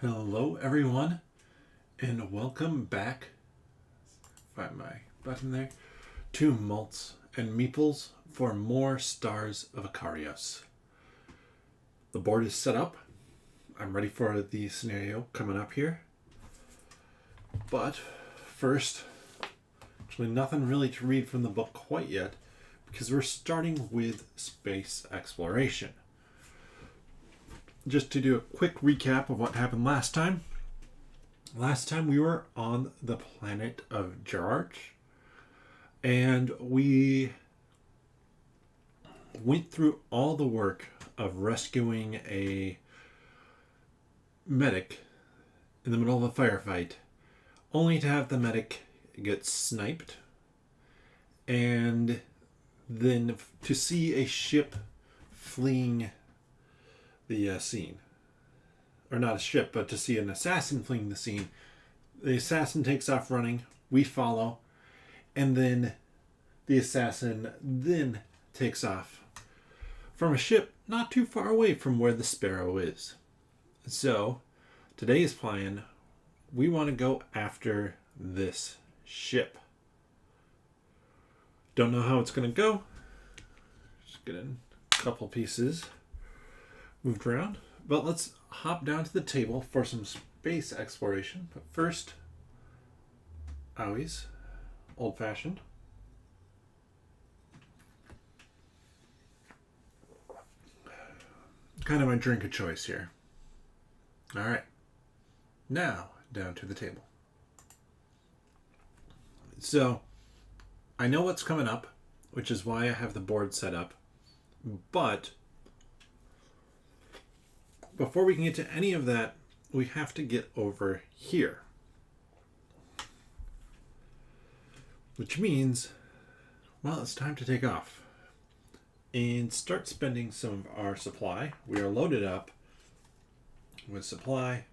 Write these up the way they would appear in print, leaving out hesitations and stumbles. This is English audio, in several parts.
Hello everyone and welcome back, find my button there, to Malts and Meeples for more Stars of Akarios. The board is set up. I'm ready for the scenario coming up here. But first, actually nothing really to read from the book quite yet because we're starting with space exploration. Just to do a quick recap of what happened last time. Last time we were on the planet of Jararch, and we went through all the work of rescuing a medic in the middle of a firefight, only to have the medic get sniped, and then to see a ship fleeing the scene. Or not a ship, but to see an assassin fleeing the scene. The assassin takes off running, we follow, and then the assassin then takes off from a ship not too far away from where the Sparrow is. So, today's plan, we want to go after this ship. Don't know how it's going to go. Just getting a couple pieces moved around. But let's hop down to the table for some space exploration. But first, owies, old-fashioned. Kind of my drink of choice here. All right. Now, down to the table. So, I know what's coming up, which is why I have the board set up. But before we can get to any of that, we have to get over here. Which means, well, it's time to take off and start spending some of our supply. We are loaded up with supply.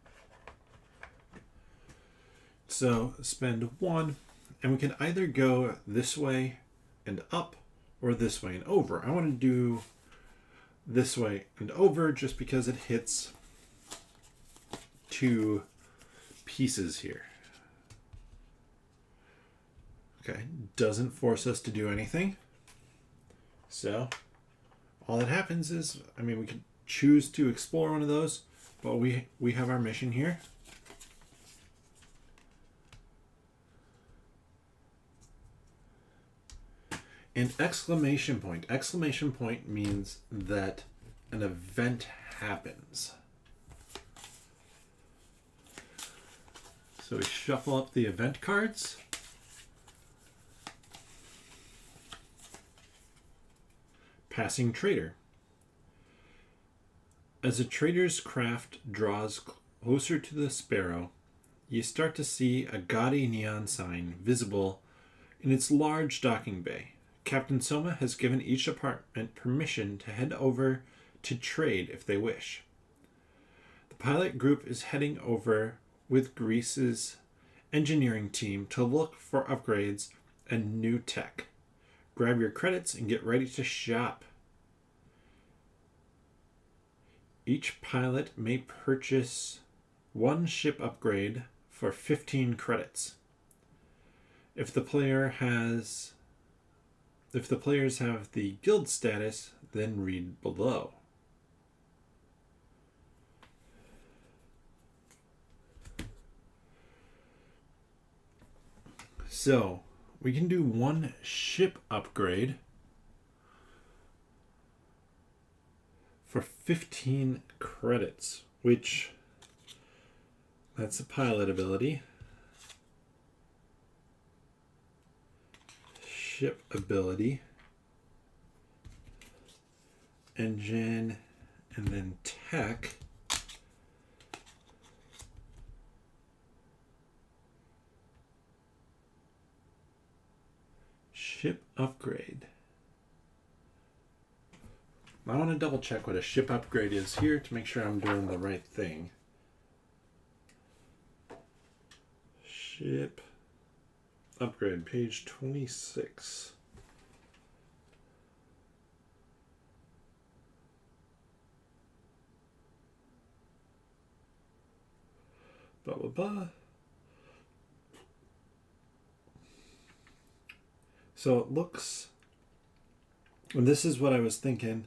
So spend one, and we can either go this way and up or this way and over. I want to do this way and over just because it hits two pieces here. Okay, doesn't force us to do anything. So all that happens is, we could choose to explore one of those, but we have our mission here. And exclamation point. Exclamation point means that an event happens. So we shuffle up the event cards. Passing trader. As a trader's craft draws closer to the Sparrow, you start to see a gaudy neon sign visible in its large docking bay. Captain Soma has given each apartment permission to head over to trade if they wish. The pilot group is heading over with Greece's engineering team to look for upgrades and new tech. Grab your credits and get ready to shop. Each pilot may purchase one ship upgrade for 15 credits. If the players have the guild status, then read below. So, we can do one ship upgrade for 15 credits, which that's a pilot ability. Ship ability, engine, and then tech. Ship upgrade. I want to double check what a ship upgrade is here to make sure I'm doing the right thing. Ship upgrade, page 26. Blah, blah, blah. So it looks... And this is what I was thinking.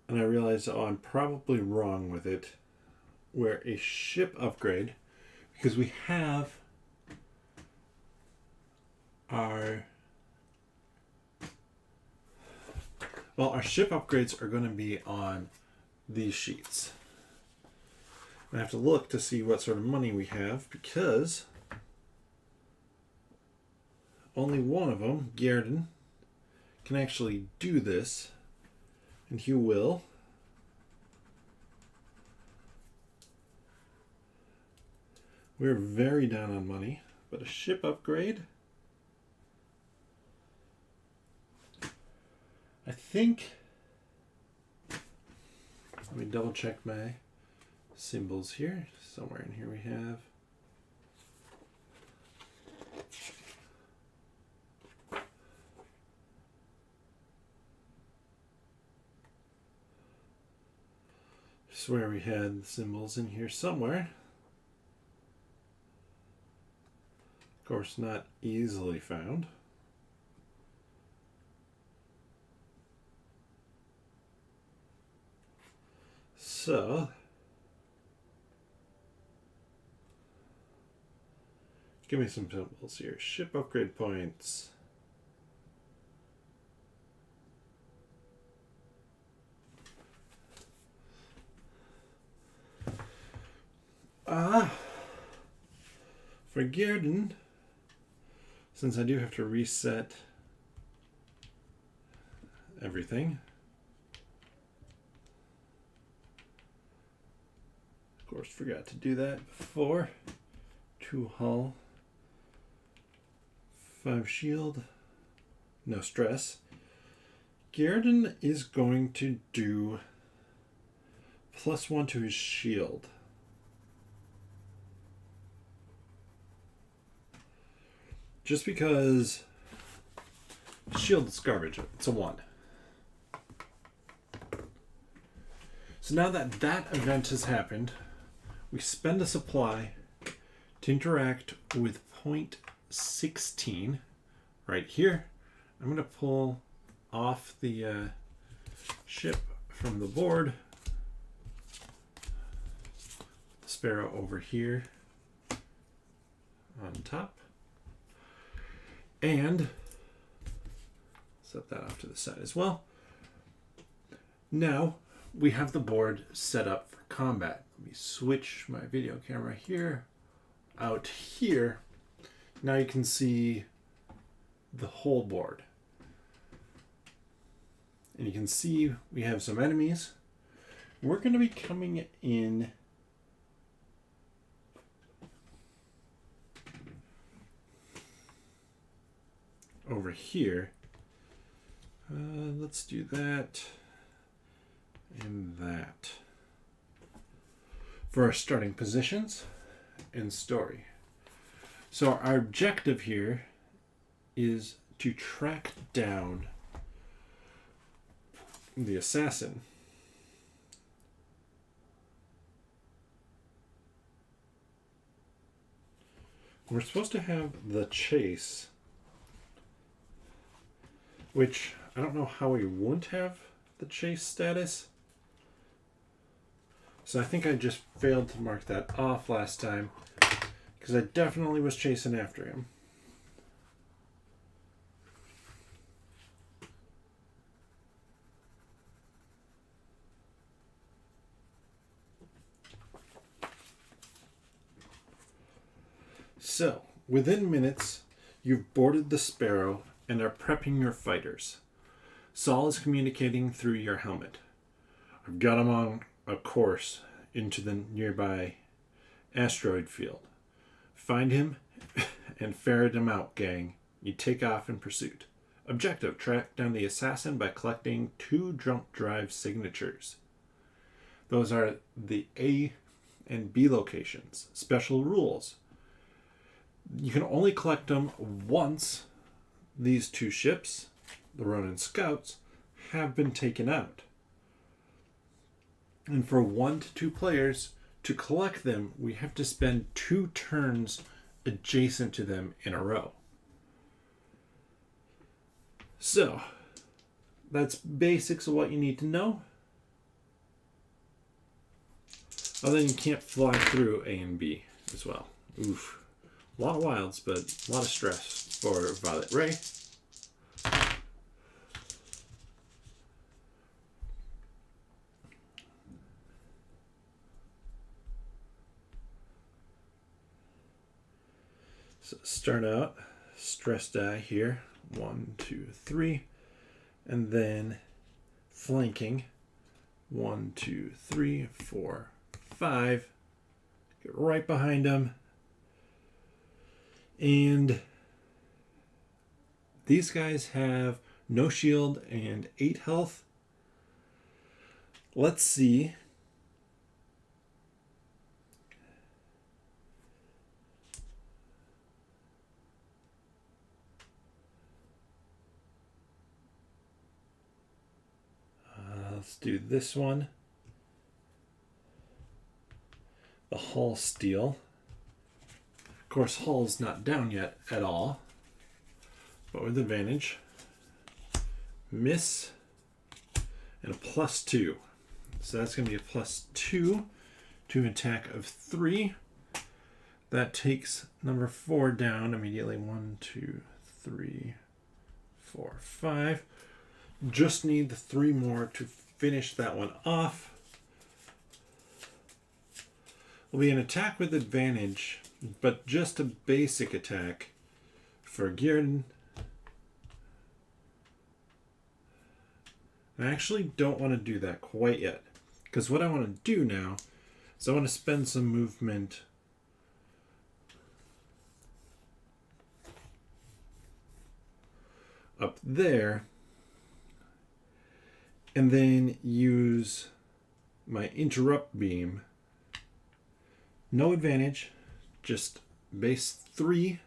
And I realized, oh, I'm probably wrong with it. Where a ship upgrade... Because we have our... Well, our ship upgrades are going to be on these sheets. I have to look to see what sort of money we have, because only one of them, Gerdon, can actually do this, and he will. We're very down on money, but a ship upgrade, I think, let me double check my symbols here. Somewhere in here we have I swear we had the symbols in here somewhere. Of course, not easily found. So give me some symbols here. Ship upgrade points. For Gerdon, since I do have to reset everything, of course forgot to do that before. 2 hull, 5 shield, no stress. Gerdon is going to do +1 to his shield. Just because shield is garbage. It's a 1. So now that that event has happened, we spend a supply to interact with point 16 right here. I'm going to pull off the ship from the board. The Sparrow over here on top. And set that off to the side as well. Now we have the board set up for combat. Let me switch my video camera here, out here. Now you can see the whole board. And you can see we have some enemies. We're going to be coming in over here. Let's do that and that for our starting positions and story. So our objective here is to track down the assassin. We're supposed to have the chase, which I don't know how we wouldn't have the chase status. So I think I just failed to mark that off last time, because I definitely was chasing after him. So, within minutes, you've boarded the Sparrow and are prepping your fighters. Saul is communicating through your helmet. I've got him on a course into the nearby asteroid field. Find him and ferret him out, gang. You take off in pursuit. Objective: track down the assassin by collecting 2 jump drive signatures. Those are the A and B locations. Special rules: you can only collect them once these 2 ships, the Ronin Scouts, have been taken out. And for 1 to 2 players, to collect them, we have to spend 2 turns adjacent to them in a row. So, that's basics of what you need to know. Other than you can't fly through A and B as well. Oof. A lot of wilds, but a lot of stress for Violet Ray. So start out, stress die here. 1, 2, 3. And then flanking. 1, 2, 3, 4, 5. Get right behind them. And these guys have no shield and 8 health. Let's see. Let's do this one. The hull steel. Of course, hull's not down yet at all, but with advantage. Miss and a +2. So that's going to be a +2 to an attack of 3. That takes number 4 down immediately. 1, 2, 3, 4, 5. Just need the 3 more to finish that one off. Will be an attack with advantage, but just a basic attack for Gearden. I actually don't want to do that quite yet, because what I want to do now is I want to spend some movement up there and then use my interrupt beam. No advantage, just base 3.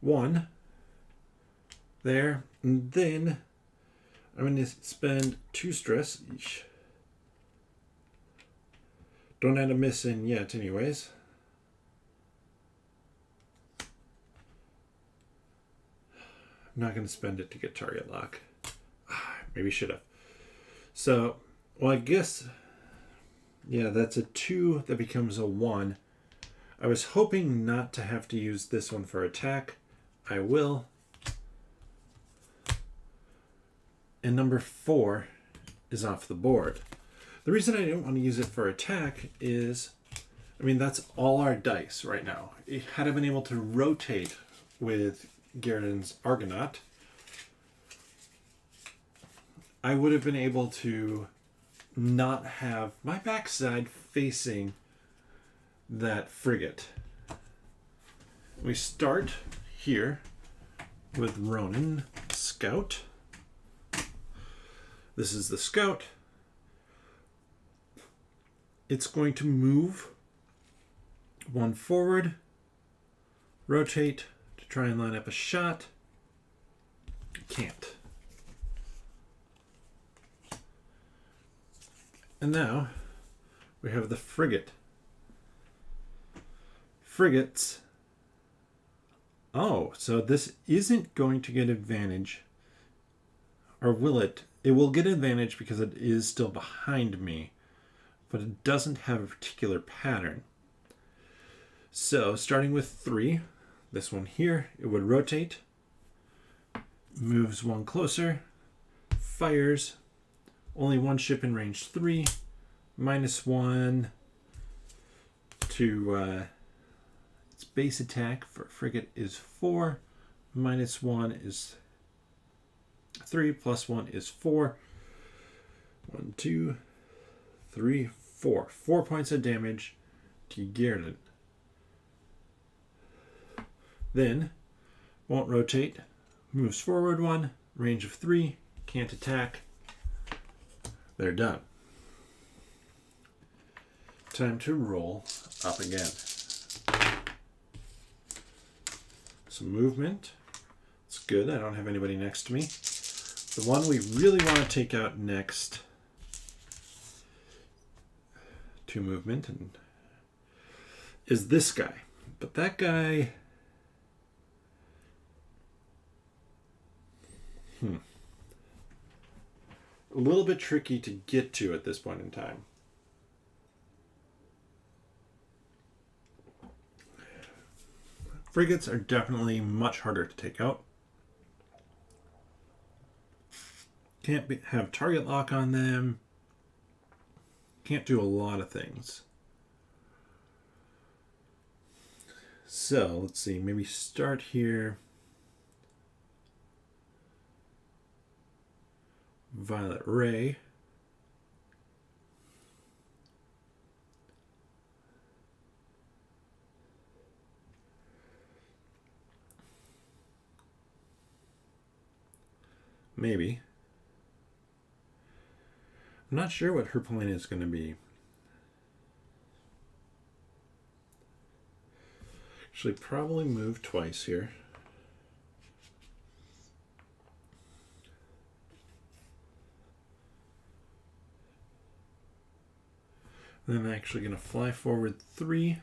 1 there, and then I'm going to spend 2 stress each. Don't add a miss in yet anyways. I'm not going to spend it to get target lock. Maybe should have. So, well, I guess, yeah, that's a 2 that becomes a 1. I was hoping not to have to use this one for attack. I will. And number 4 is off the board. The reason I didn't want to use it for attack is, I mean, that's all our dice right now. Had I been able to rotate with Gearden's Argonaut, I would have been able to not have my backside facing that frigate. We start here with Ronin Scout. This is the Scout. It's going to move 1 forward, rotate to try and line up a shot. Can't. And now we have the frigate. Frigates. Oh, so this isn't going to get advantage. Or will it? It will get advantage because it is still behind me, but it doesn't have a particular pattern. So starting with 3, this one here, it would rotate, moves 1 closer, fires, only 1 ship in range 3, -1 to its base attack for frigate is 4, -1 is 3, +1 is 4. 1, 2, 3, 4. 4 points of damage to Gearden. Then, won't rotate, moves forward 1, range of 3, can't attack. They're done. Time to roll up again. Some movement. It's good, I don't have anybody next to me. The one we really want to take out next 2 movement, and is this guy. But that guy... a little bit tricky to get to at this point in time. Frigates are definitely much harder to take out. Can't have target lock on them. Can't do a lot of things. So, let's see. Maybe start here. Violet Ray. Maybe. I'm not sure what her plan is going to be. Actually, probably move twice here. Then I'm actually going to fly forward 3.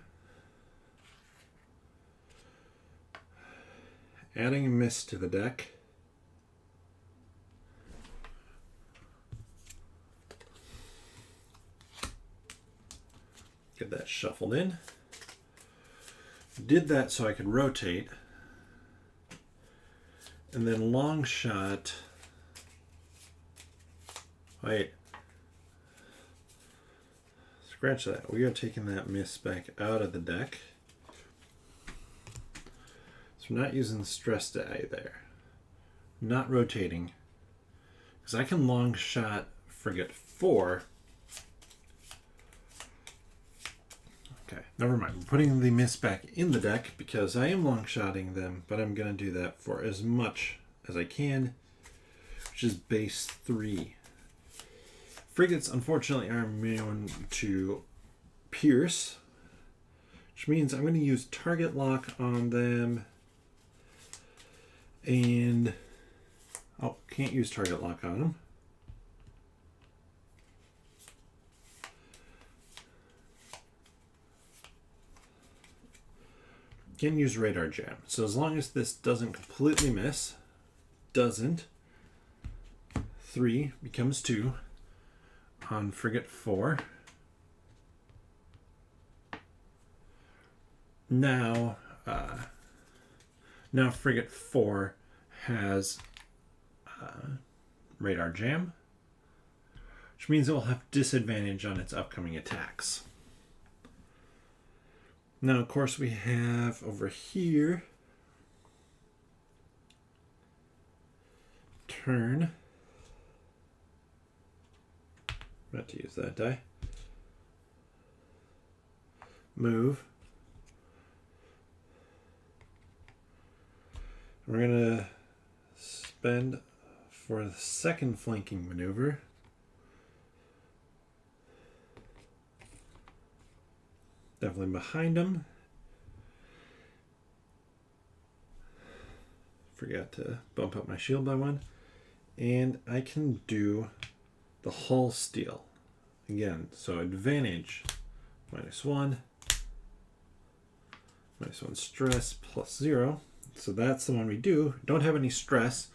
Adding a miss to the deck. Get that shuffled in. Did that so I could rotate. And then long shot. Wait. Scratch that. We are taking that miss back out of the deck. So we're not using the stress die there. Not rotating. Because I can long shot frigate 4. Okay, never mind. I'm putting the miss back in the deck because I am long-shotting them, but I'm going to do that for as much as I can, which is base 3. Frigates, unfortunately, are immune to pierce, which means I'm going to use target lock on them, and... oh, can't use target lock on them. Can use radar jam. So as long as this doesn't completely miss, 3 becomes 2 on frigate 4. Now frigate 4 has radar jam, which means it will have disadvantage on its upcoming attacks. Now, of course, we have over here turn. Not to use that die. Move. We're going to spend for the second flanking maneuver. Definitely behind him. Forgot to bump up my shield by 1. And I can do the hull steal. Again, so advantage -1. -1 stress +0. So that's the one we do. Don't have any stress,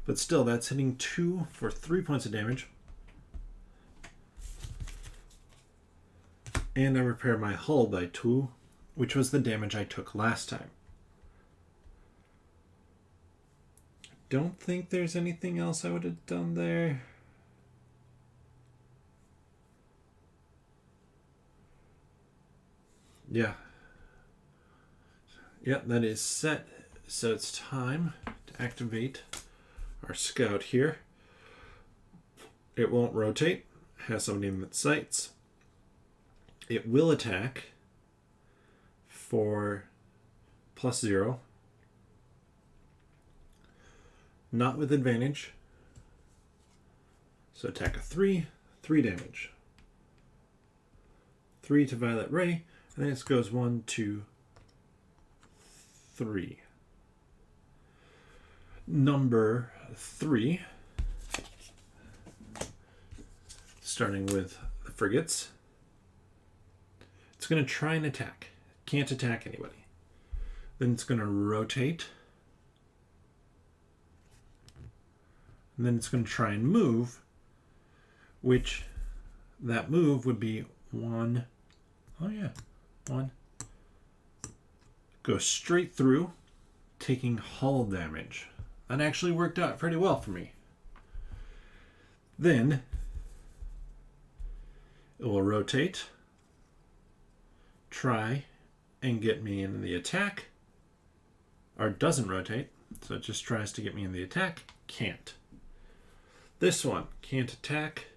but still that's hitting 2 for 3 points of damage. And I repair my hull by 2, which was the damage I took last time. Don't think there's anything else I would have done there. Yeah. Yep, that is set. So it's time to activate our scout here. It won't rotate. Has somebody in its sights. It will attack for +0. Not with advantage. So attack a 3, 3 damage. 3 to Violet Ray, and then it goes 1, 2, 3. Number 3, starting with the frigates. going to try and attack. Can't attack anybody. Then it's going to rotate. And then it's going to try and move, which that move would be one. Oh yeah, one. Go straight through, taking hull damage. That actually worked out pretty well for me. Then it will rotate, try and get me in the attack, or it doesn't rotate, so it just tries to get me in the attack, can't. This one can't attack,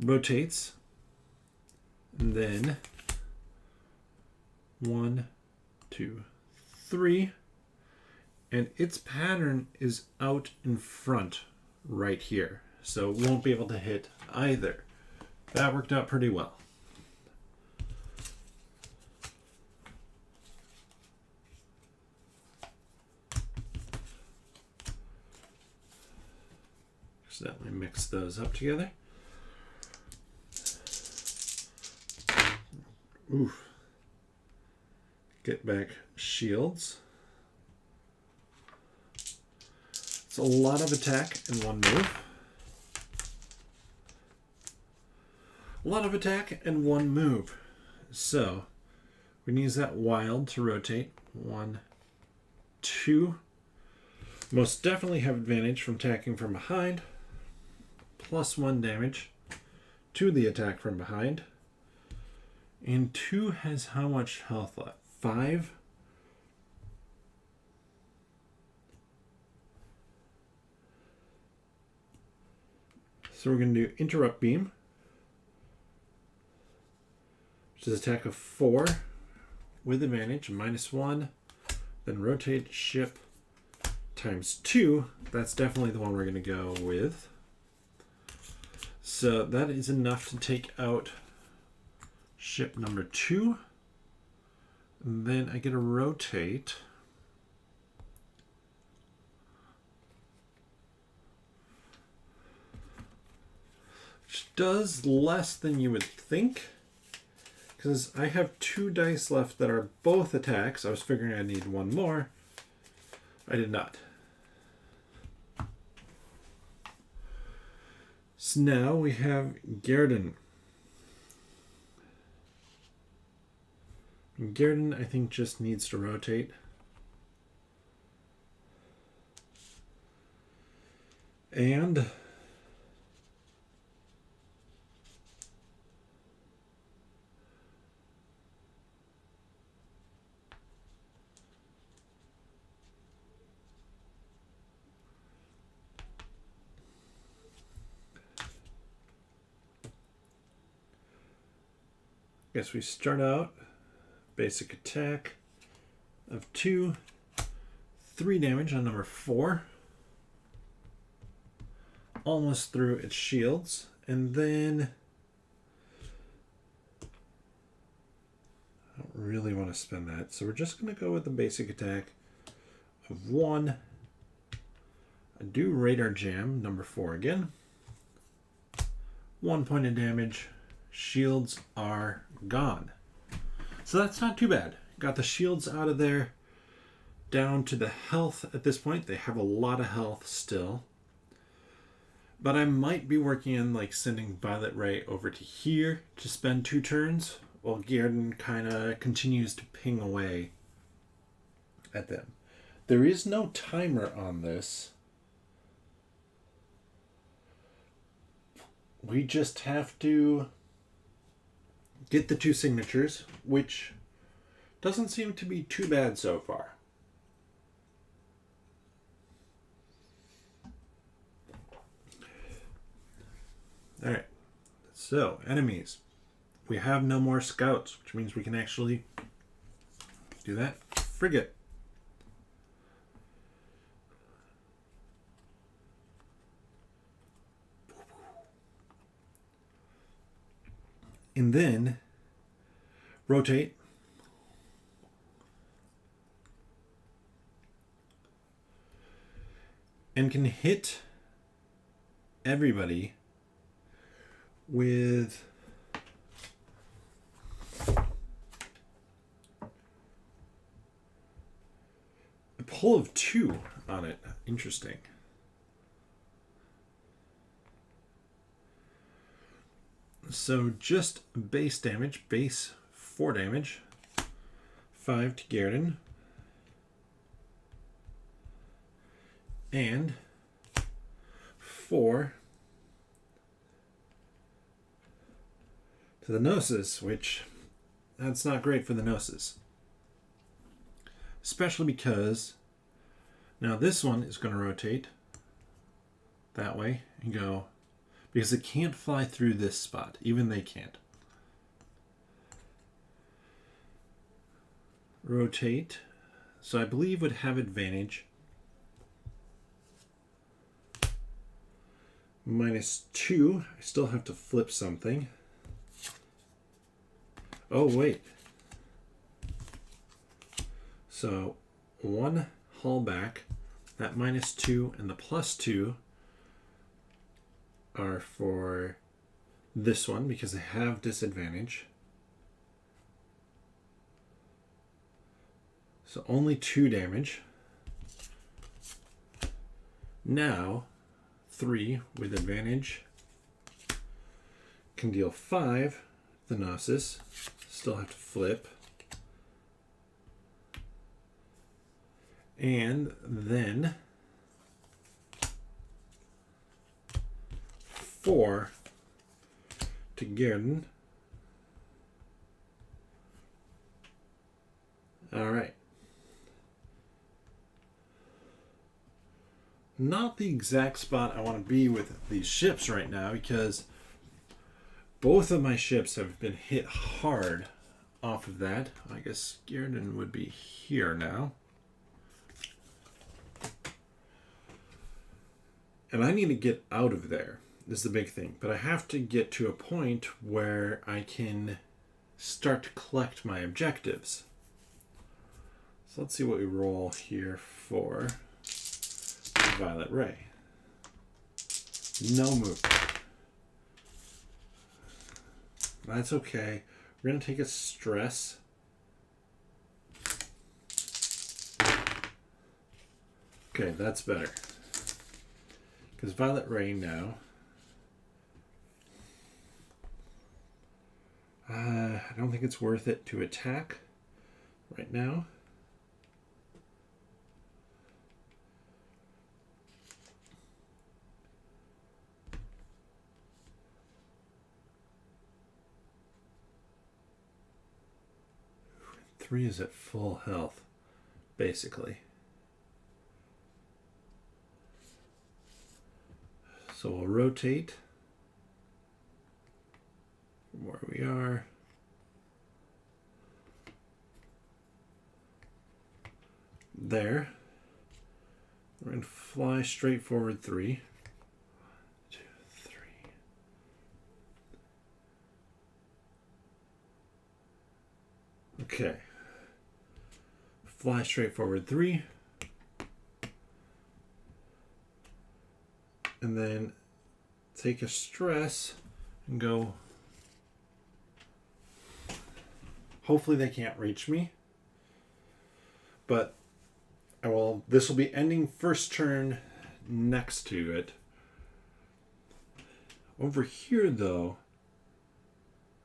rotates, and then 1, 2, 3, and its pattern is out in front right here, so it won't be able to hit either. That worked out pretty well. So let me mix those up together. Oof. Get back shields. It's a lot of attack in one move. A lot of attack in one move. So we can use that wild to rotate. 1, 2. Most definitely have advantage from attacking from behind. +1 damage to the attack from behind. And 2 has how much health left? 5? So we're going to do Interrupt Beam, which is attack of 4 with advantage, -1. Then rotate ship ×2. That's definitely the one we're going to go with. So that is enough to take out ship number 2. And then I get a rotate. Which does less than you would think. Because I have 2 dice left that are both attacks. I was figuring I need 1 more. I did not. So now we have Gerdon. Gerdon, I think, just needs to rotate. And guess we start out basic attack of 2, 3 damage on number 4. Almost through its shields, and then I don't really want to spend that, so we're just going to go with the basic attack of 1. I do radar jam number 4 again. 1 point of damage. Shields are gone. So that's not too bad. Got the shields out of there. Down to the health at this point. They have a lot of health still. But I might be working on like sending Violet Ray over to here to spend 2 turns while Gerdon kind of continues to ping away at them. There is no timer on this. We just have to get the 2 signatures, which doesn't seem to be too bad so far. Alright, so enemies. We have no more scouts, which means we can actually do that. Frigate. And then rotate. And can hit everybody with hull of 2 on it. Interesting. So just base damage, base 4 damage, 5 to Garden, and 4 to the Gnosis, which that's not great for the Gnosis. Especially because now this one is going to rotate that way and go, because it can't fly through this spot. Even they can't. Rotate. So I believe would have advantage. -2. I still have to flip something. Oh, wait. So 1 hull back. That -2 and the +2 are for this one because they have disadvantage. So only 2 damage. Now 3 with advantage can deal 5. The Gnosis still have to flip. And then 4 to Garden. All right. Not the exact spot I want to be with these ships right now because both of my ships have been hit hard off of that. I guess Garden would be here now. And I need to get out of there. This is the big thing. But I have to get to a point where I can start to collect my objectives. So let's see what we roll here for Violet Ray. No movement. That's okay. We're going to take a stress. Okay, that's better. Because Violet Ray now. I don't think it's worth it to attack right now. Three is at full health, basically. So we'll rotate from where we are. There. We're going to fly straight forward 3. 1, 2, 3. Okay. Fly straight forward 3. And then take a stress and go. Hopefully they can't reach me. But this will be ending first turn next to it. Over here though,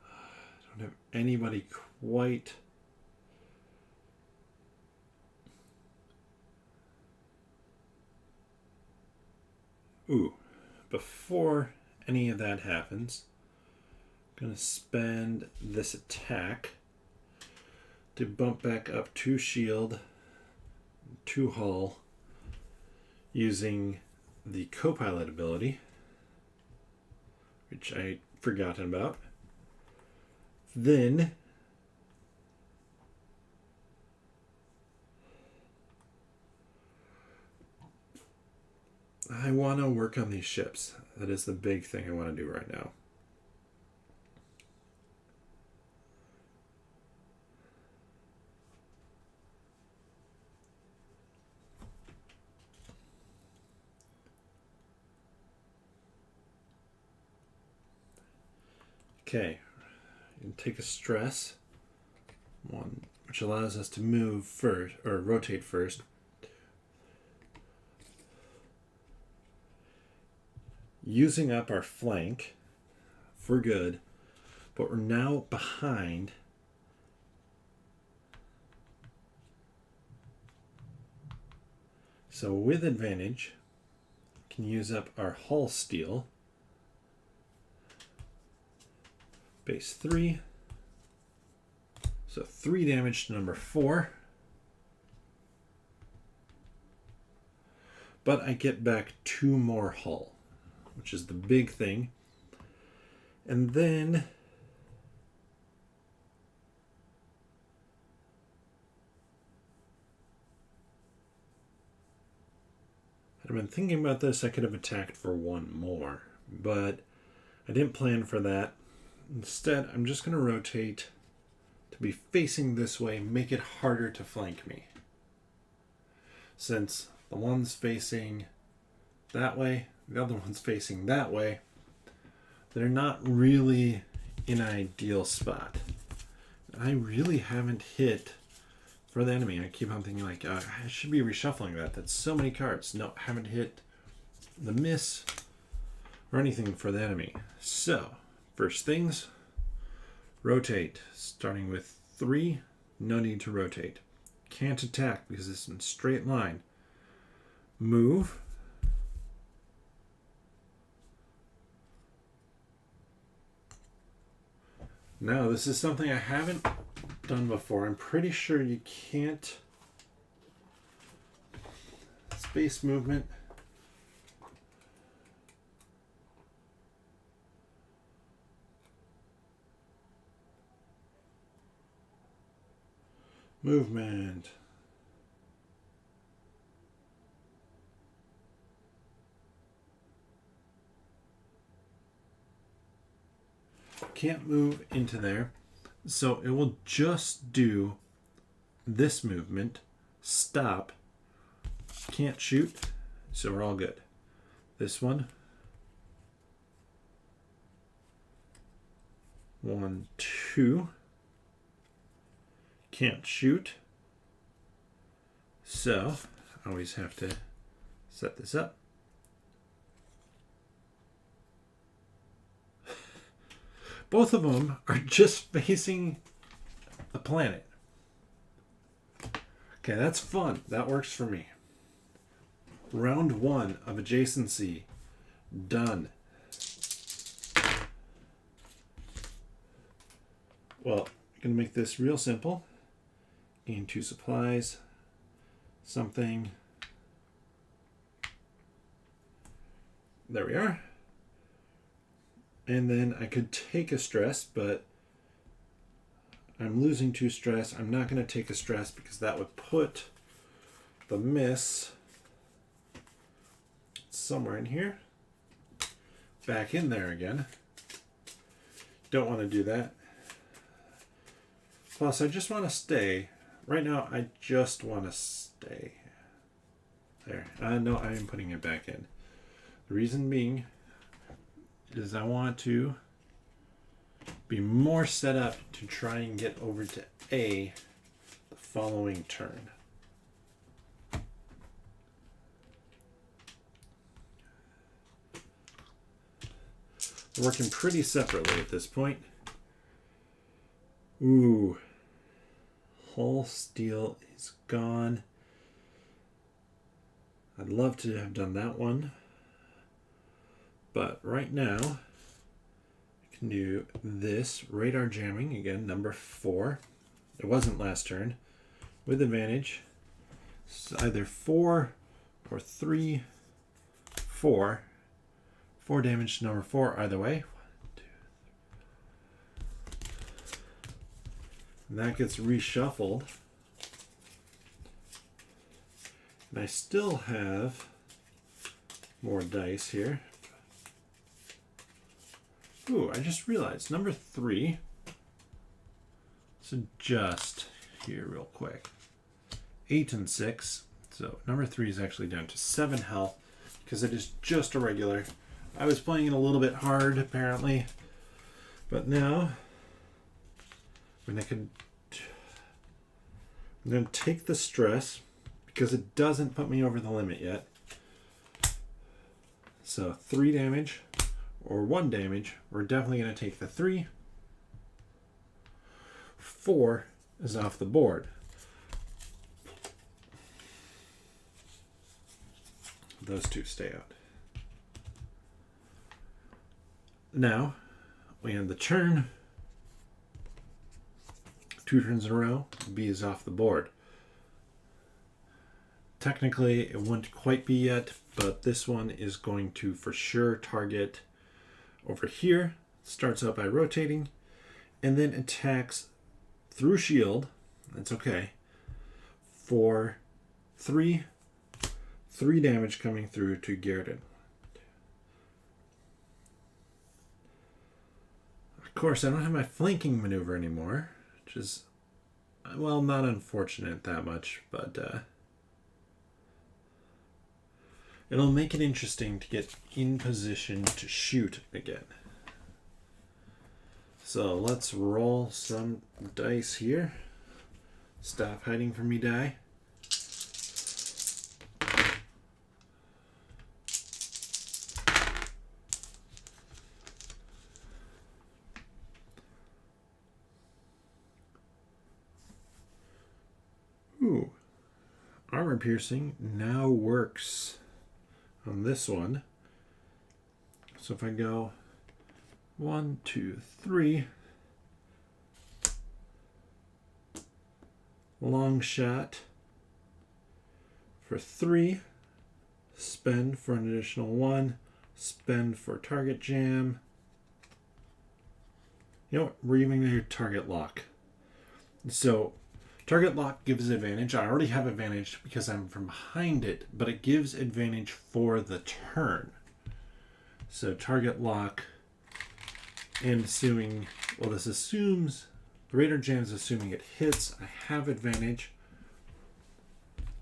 I don't have anybody quite. Ooh, before any of that happens, I'm going to spend this attack to bump back up 2 shield, 2 hull, using the co-pilot ability, which I'd forgotten about. Then I want to work on these ships. That is the big thing I want to do right now. Okay, and take a stress, 1, which allows us to move first, or rotate first. using up our flank for good, but we're now behind. So with advantage, can use up our hull steel. Base 3. So 3 damage to number 4. But I get back 2 more hull, which is the big thing. And then I've been thinking about this. I could have attacked for 1 more, but I didn't plan for that. Instead, I'm just going to rotate to be facing this way, make it harder to flank me. Since the one's facing that way, the other one's facing that way, they're not really in an ideal spot. I really haven't hit for the enemy. I keep on thinking like, I should be reshuffling that. That's so many cards. No, I haven't hit the miss or anything for the enemy. So, first things, rotate. Starting with 3, no need to rotate. Can't attack because it's in straight line. Move. Now, this is something I haven't done before. I'm pretty sure you can't. Space movement. Movement. Can't move into there. So it will just do this movement. Stop. Can't shoot. So we're all good. This one. 1, 2. Can't shoot. So I always have to set this up. Both of them are just facing the planet. Okay, that's fun. That works for me. Round 1 of adjacency. Done. Well, I'm going to make this real simple. Gain 2 supplies. Something. There we are. And then I could take a stress, but I'm losing 2 stress. I'm not going to take a stress because that would put the miss somewhere in here. Back in there again. Don't want to do that. Plus, I just want to stay. Right now, I just want to stay. There. No, I am putting it back in. The reason being is I want to be more set up to try and get over to A the following turn. We're working pretty separately at this point. Ooh. Hull steel is gone. I'd love to have done that one. But right now, I can do this. Radar jamming, again, number 4. It wasn't last turn. With advantage. It's either 4 or 3, 4. 4 damage to number 4 either way. 1, 2, 3. And that gets reshuffled. And I still have more dice here. Ooh, I just realized number 3. Let's adjust here real quick. 8 and 6. So number 3 is actually down to 7 health because it is just a regular. I was playing it a little bit hard apparently, but now I'm going to take the stress because it doesn't put me over the limit yet. So 3 damage or 1 damage. We're definitely going to take the 3. 4 is off the board. Those 2 stay out. Now, we end the turn. 2 turns in a row, B is off the board. Technically, it wouldn't quite be yet, but this one is going to for sure target over here. Starts out by rotating, and then attacks through shield. That's okay. For 3 damage coming through to Garrett. Of course, I don't have my flanking maneuver anymore, which is, well, not unfortunate that much, but it'll make it interesting to get in position to shoot again. So let's roll some dice here. Stop hiding from me, die. Ooh, armor piercing now works on this one. So if I go 1, 2, 3, long shot for 3, spend for an additional 1, spend for target jam. You know what? We're even going to do target lock. So target lock gives advantage. I already have advantage because I'm from behind it, but it gives advantage for the turn. So target lock, and assuming, well, this assumes, the radar jam is assuming it hits. I have advantage.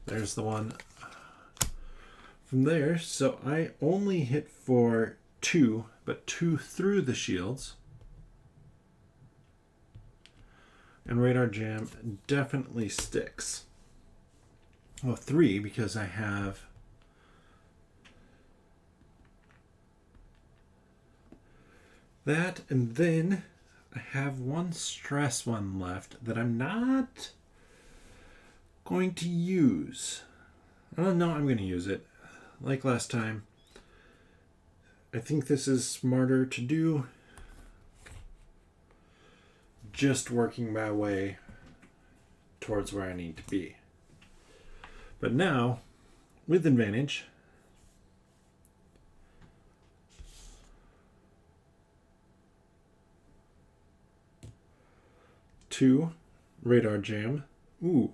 There's the one. From there, so I only hit for 2, but 2 through the shields. And radar jam definitely sticks. Well, 3 because I have that, and then I have 1 stress one left that I'm not going to use. I don't know I'm going to use it. Like last time, I think this is smarter to do. Just working my way towards where I need to be. But now, with advantage, two radar jam. Ooh.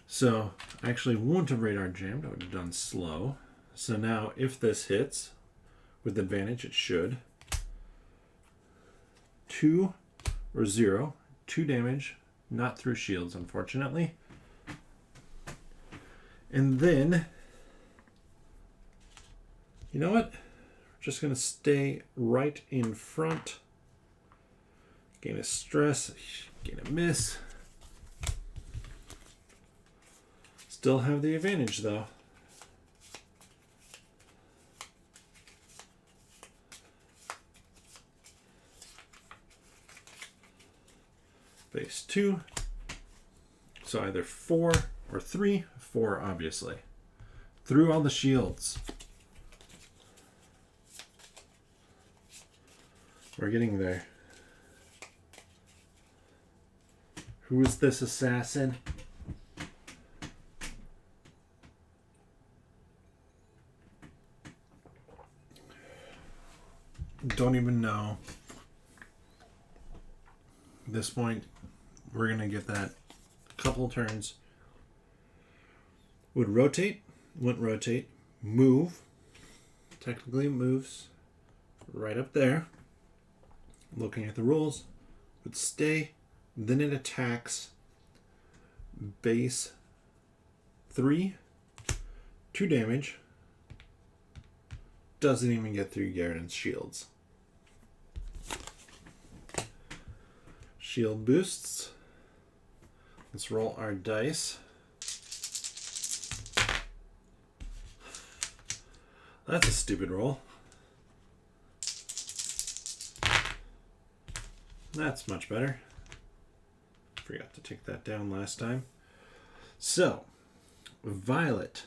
So I actually wouldn't have radar jammed. I would have done slow. So now if this hits with advantage, it should. 2 or 0. 2 damage. Not through shields, unfortunately. And then, you know what? We're just going to stay right in front. Gain a stress. Gain a miss. Still have the advantage, though. Base 2. So either 4 or 3. 4, obviously. Through all the shields. We're getting there. Who is this assassin? Don't even know. At this point, we're going to give that a couple turns. Would rotate, wouldn't rotate, move. Technically it moves right up there. Looking at the rules, would stay, then it attacks base 3, 2 damage. Doesn't even get through Garrett's shields. Shield boosts. Let's roll our dice. That's a stupid roll. That's much better. Forgot to take that down last time. So, Violet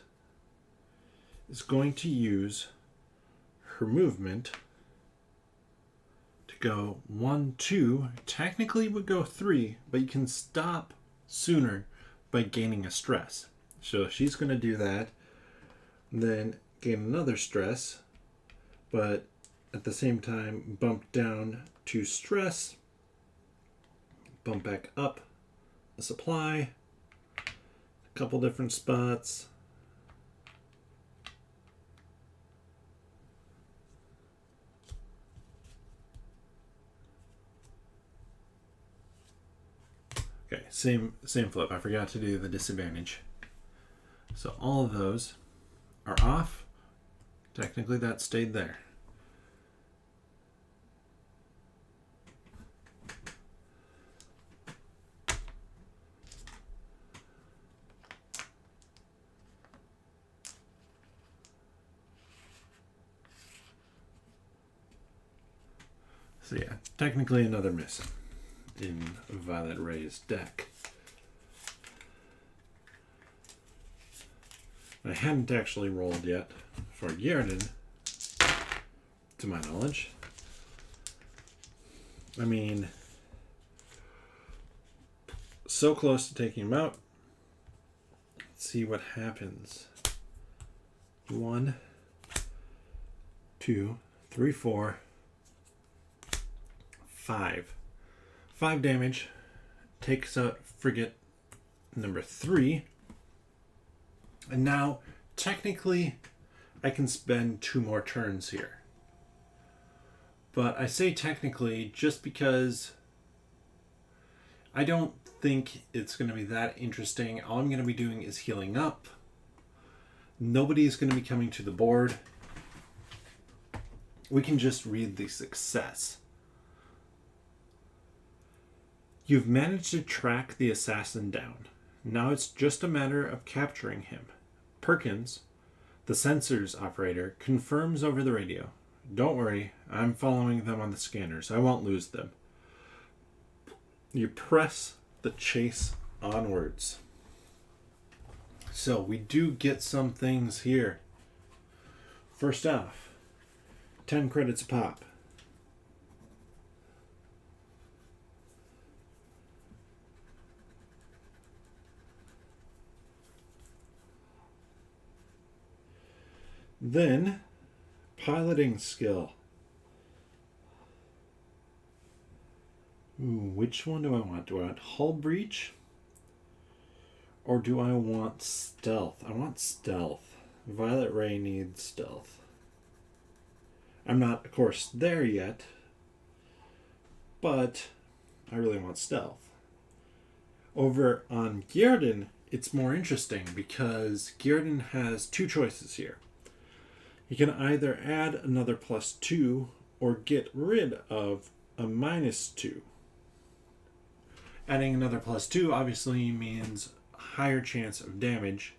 is going to use her movement to go 1, 2. Technically would go 3, but you can stop sooner by gaining a stress. So she's going to do that, then gain another stress, but at the same time bump down 2 stress, bump back up a supply, a couple different spots. Okay, same flip. I forgot to do the disadvantage. So all of those are off. Technically that stayed there. So yeah, technically another miss in Violet Ray's deck. I hadn't actually rolled yet for Gierden, to my knowledge. I mean, so close to taking him out. Let's see what happens. 1, 2, 3, 4, 5. 5 damage. Takes out frigate number 3. And now, technically, I can spend 2 more turns here. But I say technically just because I don't think it's going to be that interesting. All I'm going to be doing is healing up. Nobody's going to be coming to the board. We can just read the success. You've managed to track the assassin down. Now it's just a matter of capturing him. Perkins, the sensors operator, confirms over the radio. Don't worry, I'm following them on the scanners. I won't lose them. You press the chase onwards. So we do get some things here. First off, 10 credits a pop. Then, piloting skill. Ooh, which one do I want? Do I want hull breach? Or do I want stealth? I want stealth. Violet Ray needs stealth. I'm not, of course, there yet. But I really want stealth. Over on Gierden, it's more interesting because Gierden has 2 choices here. You can either add another +2 or get rid of a -2. Adding another +2 obviously means a higher chance of damage.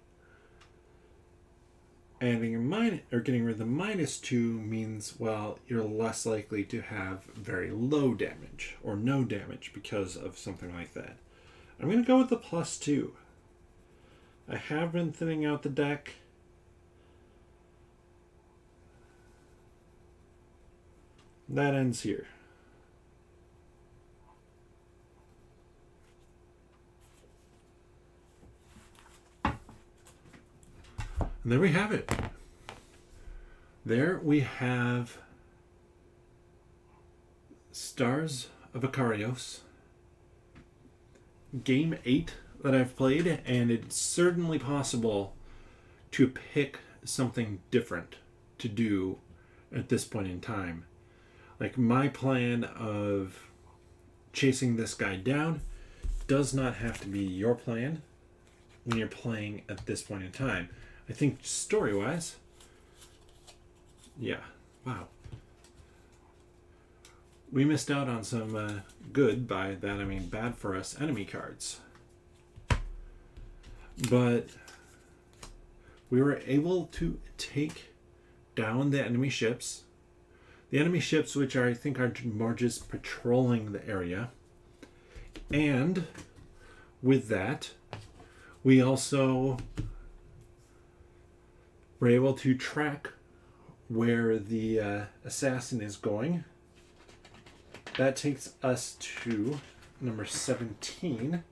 Adding a getting rid of the -2 means, well, you're less likely to have very low damage or no damage because of something like that. I'm going to go with the +2. I have been thinning out the deck. That ends here. And there we have it. There we have Stars of Akarios. Game 8 that I've played, and it's certainly possible to pick something different to do at this point in time. Like, my plan of chasing this guy down does not have to be your plan when you're playing at this point in time. I think story-wise, yeah, wow. We missed out on some good, by that I mean bad for us, enemy cards. But we were able to take down the enemy ships. The enemy ships, which I think are more just patrolling the area. And with that, we also were able to track where the assassin is going. That takes us to number 17,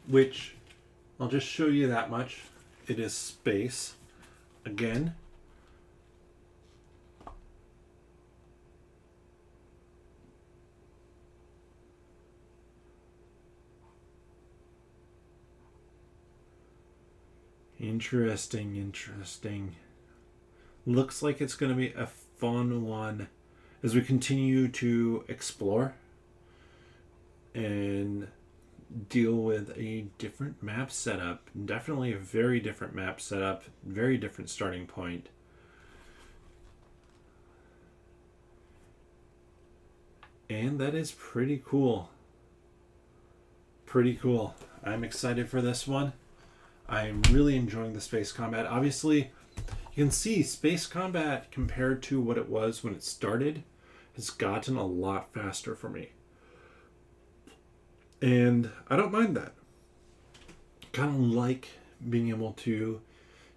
which I'll just show you that much. It is space again. Interesting. Looks like it's going to be a fun one as we continue to explore and deal with a different map setup. Definitely a very different map setup, very different starting point. And that is pretty cool. I'm excited for this one. I'm really enjoying the space combat. Obviously, you can see space combat compared to what it was when it started has gotten a lot faster for me. And I don't mind that. Kind of like being able to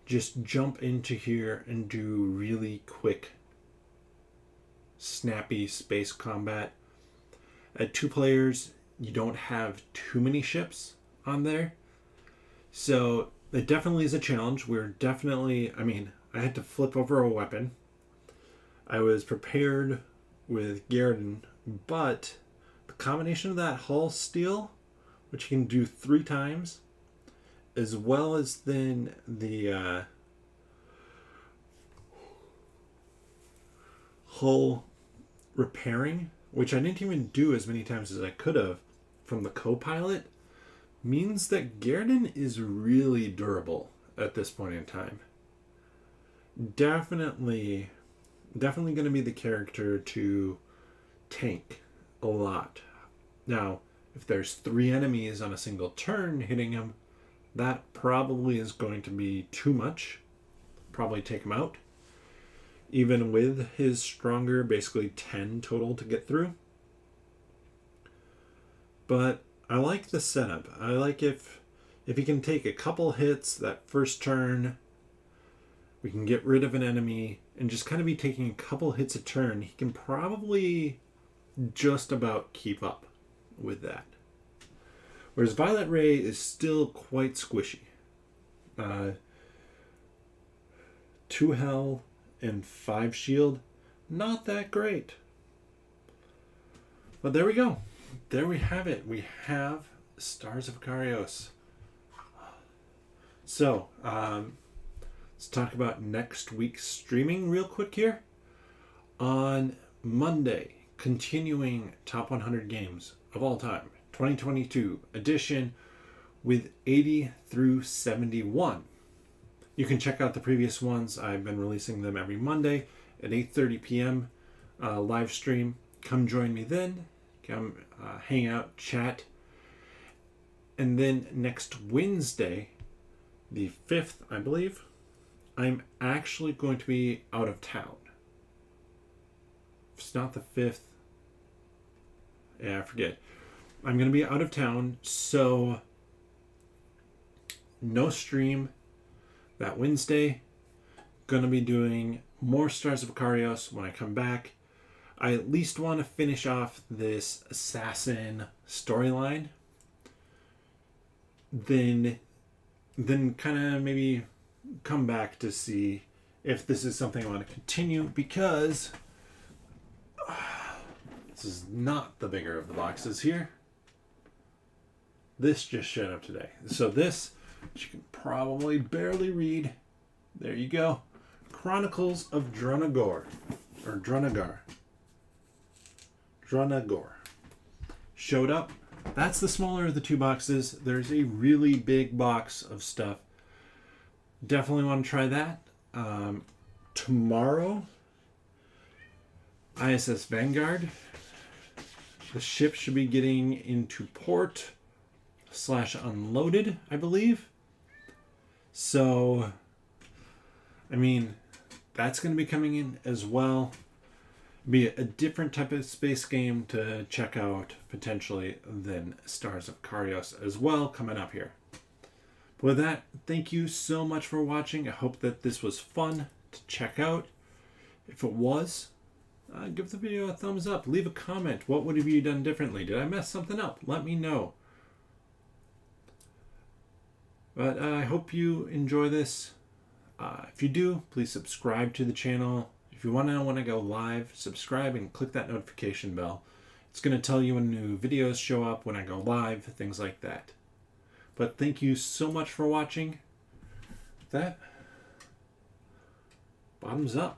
just jump into here and do really quick, snappy space combat. At 2 players, you don't have too many ships on there. So it definitely is a challenge. I had to flip over a weapon. I was prepared with Garrison, but the combination of that hull steel, which you can do 3 times, as well as then the hull repairing, which I didn't even do as many times as I could have from the co-pilot, means that Garrison is really durable at this point in time. Definitely going to be the character to tank a lot. Now, if there's 3 enemies on a single turn hitting him, that probably is going to be too much. Probably take him out. Even with his stronger, basically 10 total to get through. But I like the setup. I like if he can take a couple hits that first turn, we can get rid of an enemy and just kind of be taking a couple hits a turn. He can probably just about keep up with that. Whereas Violet Ray is still quite squishy. 2 health and 5 shield, not that great. But there we go. There we have it. We have Stars of Akarios. So, let's talk about next week's streaming real quick here. On Monday, continuing Top 100 Games of All Time, 2022 edition with 80 through 71. You can check out the previous ones. I've been releasing them every Monday at 8:30 p.m. Live stream. Come join me then. Come hang out, chat. And then next Wednesday, the 5th, I believe, I'm actually going to be out of town. If it's not the 5th, yeah, I forget. I'm going to be out of town, so no stream that Wednesday. Going to be doing more Stars of Akarios when I come back. I at least want to finish off this assassin storyline. Then kind of maybe come back to see if this is something I want to continue, because this is not the bigger of the boxes here. This just showed up today. So this, which you can probably barely read, there you go. Chronicles of Drunagor, or Drunagar. Drunagor. Showed up. That's the smaller of the 2 boxes. There's a really big box of stuff. Definitely want to try that. Tomorrow, ISS Vanguard. The ship should be getting into port / unloaded, I believe. So I mean, that's going to be coming in as well. Be a different type of space game to check out potentially than Stars of Akarios as well coming up here. But with that, thank you so much for watching. I hope that this was fun to check out. If it was, give the video a thumbs up. Leave a comment. What would have you done differently? Did I mess something up? Let me know. But I hope you enjoy this. If you do, please subscribe to the channel. If you want to know when I go live, subscribe and click that notification bell. It's going to tell you when new videos show up, when I go live, things like that. But thank you so much for watching. That, bottoms up.